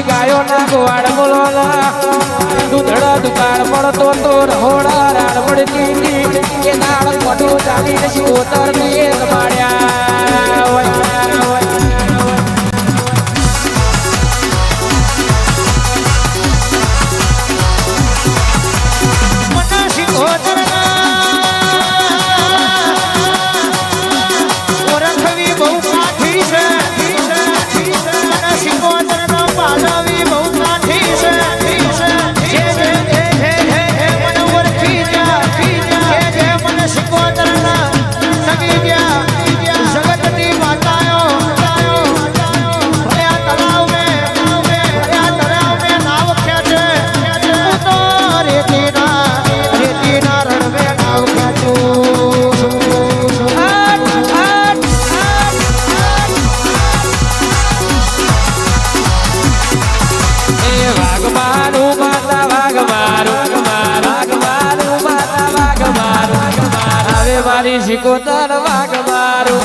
ગાયો ના ગોવાડ બોલો દૂધડો દુકાળ પડતો તો રહોડા રાડ પડતી કે દાળ મોઢું ચાલીને શિવોતર ની માળ્યા મારી શિકોતર વાગ મારું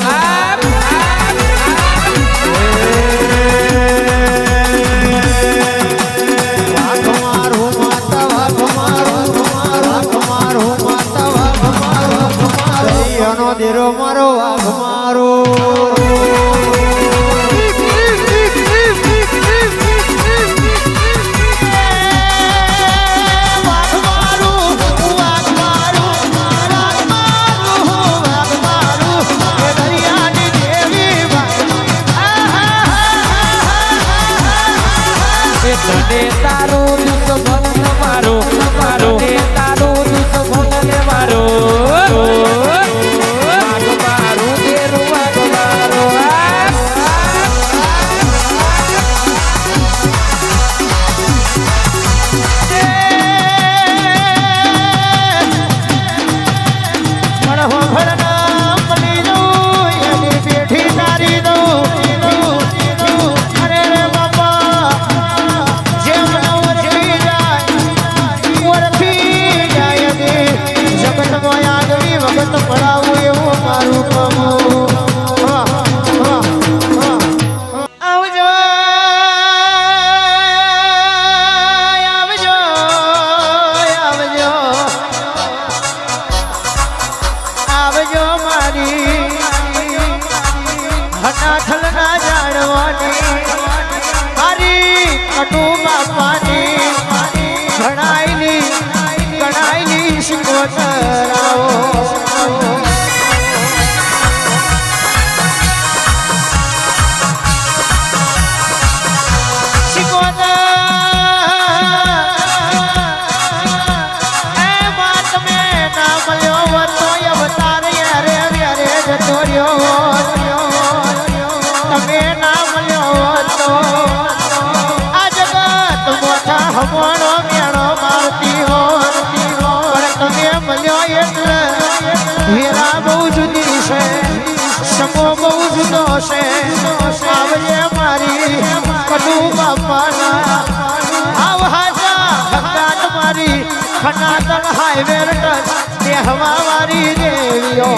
દેરો મારો વાઘ મારો તારું દુઃખ ભંગ મારો તારું દુઃખ ભંગ મારો મારું દેરું મારો ઘણાયલી શિકોતરાઓ હમણો મેળો મારતી હો પણ તમે મળ્યો એટલે હેરા બહુ જુદી છે સમો બહુ જુદો છે આવજે મારી કદુ બાપાના આવ હાજા ભગવાન મારી ખનાતન હાઈવે ટચ દેહવા વાળી દેવીઓ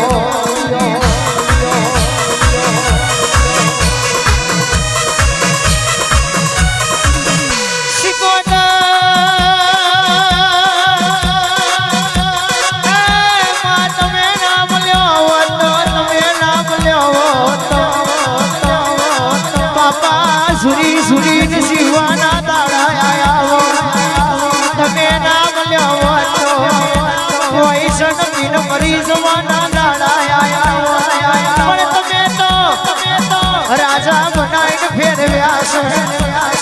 કરીને મરી જવાના દાડા આયા પણ તમે તો રાજા બનાવીને ફેરવ્યા છે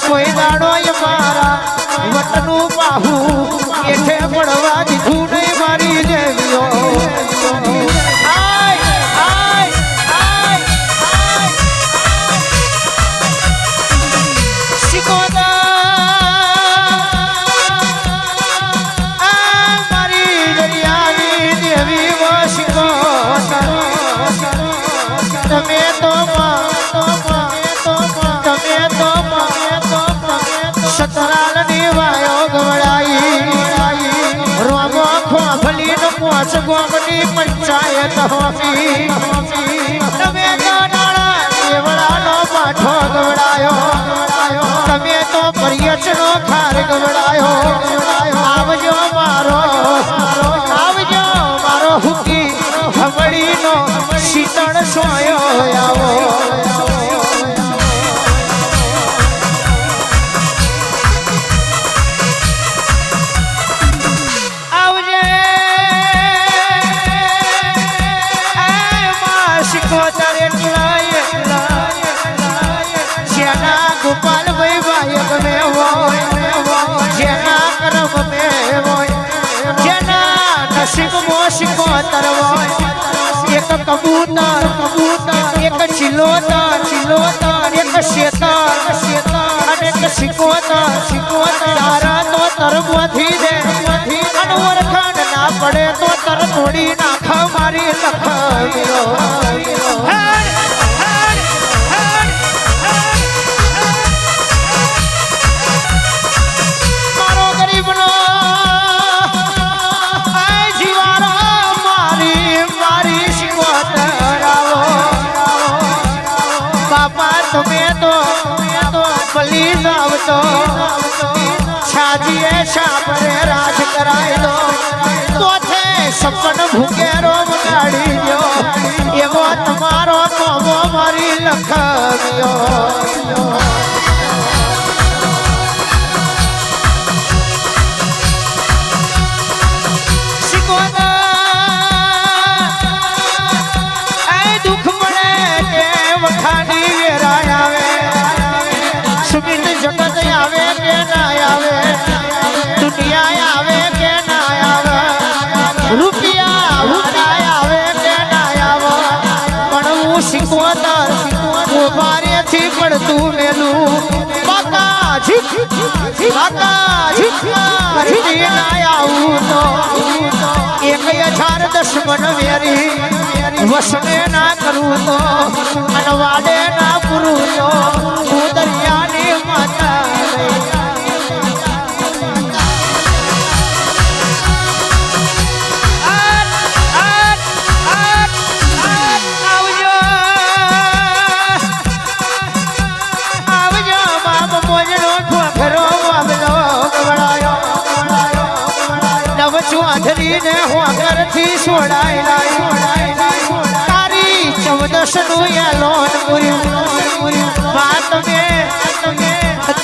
કોઈ દાડો મારા વતનું બાહુ એઠે પડવા દીધું નહીં મારી દેવીઓ ગોમની પંચાયત હોતી તમે તો નાણા દેવળાનો પાઠો ગવડાયો તમે તો પર્યચનો ખાર ગવડાયો આવજો મારો હુકી હમડીનો શીતળ સોયો આવો એક કબૂતર એક ચિલોતર એક શેતર અને એક સિકોતર તારા તો તરબોથી દે અને ઓળખાણ ના પડે તો તર તોડી નાખ મારી લખાવ્યો મારો ગરીબનો તમે તો પલી જાવ તો છાજીએ છાપરે રાજ કરાય દો તોથે સપન ભૂકેરો મગાડી દો એવો તમારો મોમો મારી લખાવ્યો તું મેલું એક 1010 વેરી વસને ના કરું તો અનવાડે ના પૂરું તો હું દરિયાની માતા ને હોગરથી છોડાય તારી 14 નું એલોન પૂર્યું વાત તમે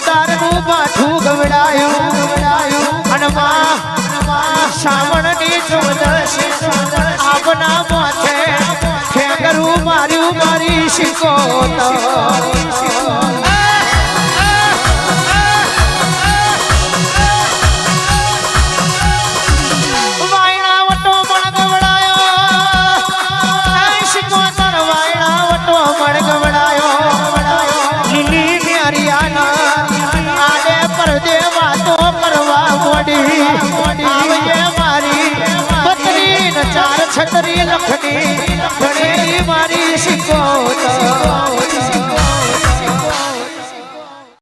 તારનું બાઠું ગવડાયું અને શ્રાવણની 14 આપના માથે ઠેકરું માર્યું મારી શીખો મારી 4 છત્રી લખની ભણેલી મારી શીખો